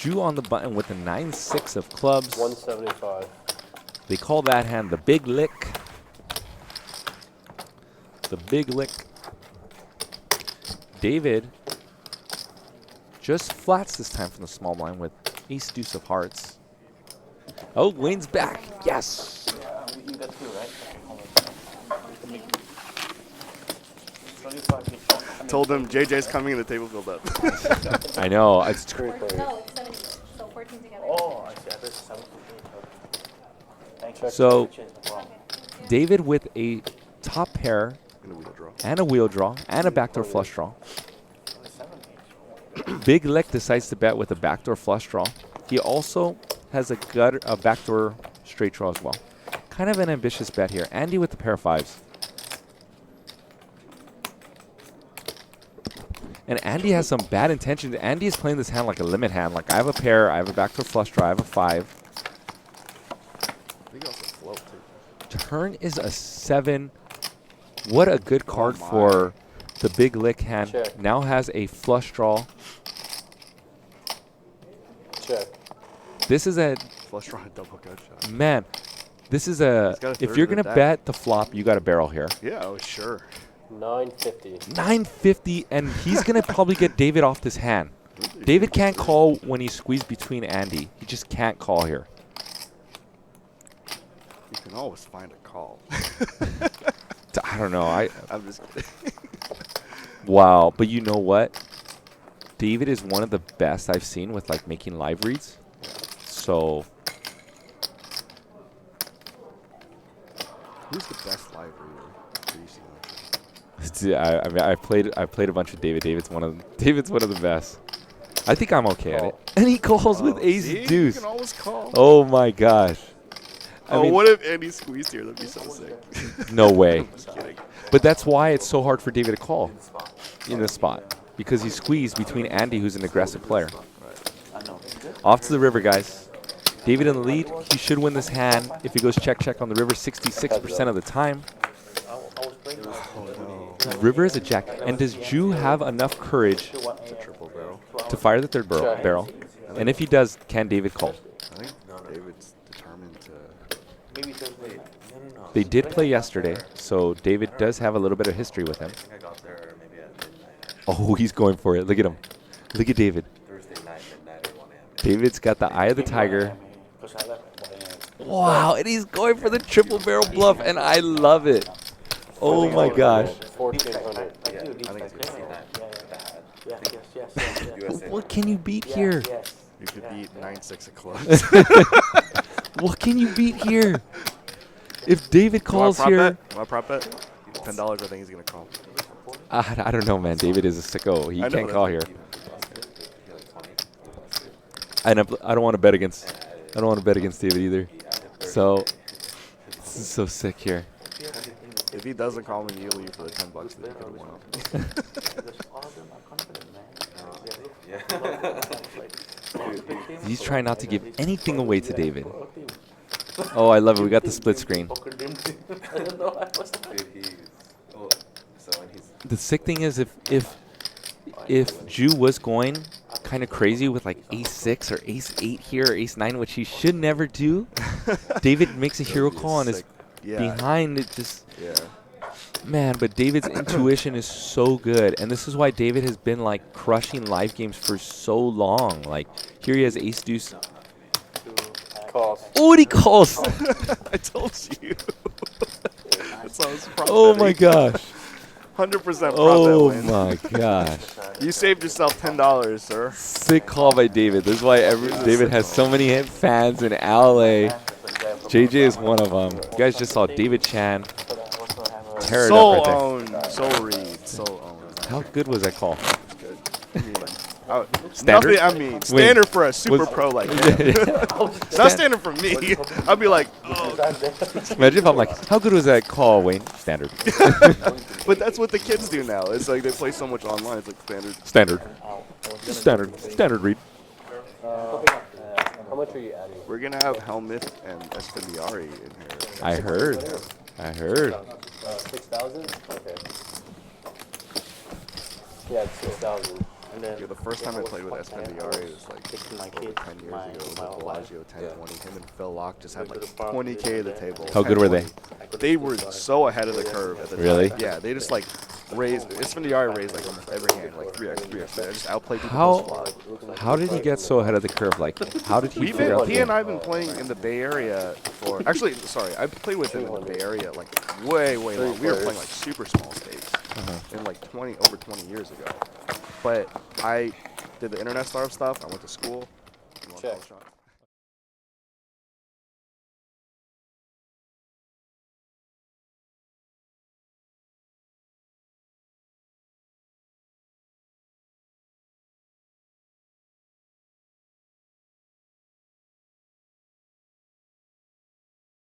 Jew on the button with a 9-6 of clubs. 175. They call that hand the big lick. The big lick. David just flats this time from the small blind with ace deuce of hearts. Oh, Wayne's back. Yes. Yeah, you got two, right? Told them JJ's coming and the table filled up. I know. It's Three No, players. it's 17. So 14 together. Oh, I see. I thought 17. Thank you. So Wow. David with a top pair And a wheel draw. and a wheel draw and a backdoor flush draw. Only 7 each. Big Lick decides to bet with a backdoor flush draw. He also has a backdoor straight draw as well. Kind of an ambitious bet here. Andy with the pair of fives. And Andy has some bad intentions. Andy is playing this hand like a limit hand. Like, I have a pair, I have a backdoor flush draw, I have a 5. I think also float too. Turn is a 7. What a good card my. for the Big Lick hand. Check. Now has a flush draw. Check. This is a, Flush draw and double gut shot. man, this is a, He's got a if third you're of the going to deck. bet the flop, you got a barrel here. Yeah, oh sure. 950. 950, and he's going to probably get David off this hand. David can't call when he's squeezed between Andy. He just can't call here. You can always find a call. I don't know. I'm just kidding. Wow. But you know what? David is one of the best I've seen with like making live reads. So Who's the best live reader recently? I mean, I played a bunch of David. David's one of the best. I think I'm okay at it. And he calls with ace See? deuce. You can always call. Oh my gosh. I mean, What if Andy squeezed here? That'd be so sick. no way. I'm just kidding. But that's why it's so hard for David to call in this spot, because he's squeezed between Andy, who's an aggressive player. I know. Off to the river, guys. David in the lead. He should win this hand if he goes check on the river 66% of the time. I was playing River is a jack. And does Jew have enough courage It's a triple barrel. to fire the third barrel? And if he does, can David call? I think David's determined to. maybe just wait. No. They did play yesterday, so David does have a little bit of history with him. I think I got there maybe at midnight. Oh, he's going for it. Look at him. Look at David. Thursday night, midnight or 1 a.m. David's got the eye of the tiger. Because I left at 1 a.m. Wow, and he's going for the triple barrel bluff, and I love it. Oh my gosh. 1400. I do at least I think like it's this. gonna Yes. What can you beat here? Yes. You could beat 9-6 of clubs. What can you beat here? If David calls Want here, a prop bet? $10. I think he's gonna call. I don't know, man. David is a sicko. He I know can't that. call here. And I don't want to bet against. I don't want to bet against David either. So this is so sick here. If he doesn't call immediately for the $10, then he could have won. All of them are confident, man. Yeah. He's trying not to give anything away to David. Oh, I love it. We got the split screen. I don't know. I was The sick thing is if Jew was going kind of crazy with like ace-6 or ace-8 here or ace-9, which he should never do, David makes a hero call and is behind it just... Yeah. Man, but David's intuition is so good, and this is why David has been like crushing live games for so long. Like here he has ace deuce. Calls. Oh, and he calls! I told you. That's all his prop Oh betting. my gosh! 100% prop Oh bet win. my gosh! You saved yourself $10, sir. Sick call by David. This is why David has so many fans in LA. JJ is one of them. You guys just saw David Chan tear it Soul up right there. owned. Soul read. Soul owned. How good was that call? Good. I mean, Standard? standard for a super pro like that. Not standard for me. I'd be like, oh. Imagine if I'm like, how good was that call, Wayne? Standard. But that's what the kids do now. It's like they play so much online. It's like standard. Standard read. How much are you adding? We're gonna have Helmuth and Escamillari in here. I heard. 6,000? Okay. Yeah, it's 6,000. And then Yeah, the first time I played with Espendiari was like fixing my over kids, 10 years my ago. It was my at wife. Bellagio 1020. Him and Phil Locke just had like Go to the park, 20K at the table. How good were they? 10-20. They were so ahead of the curve at the Really? time. Yeah, they just like raised. Espendiari raised like almost every hand, like 3x, 3x. They just outplayed people. How did he get so ahead of the curve? Like, how did he figure out? He and I have been playing in the Bay Area for. Actually, sorry, I played with him in the Bay Area like way long. We were playing like super small stakes in like over 20 years ago. But I did the internet startup stuff. I went to school. Check.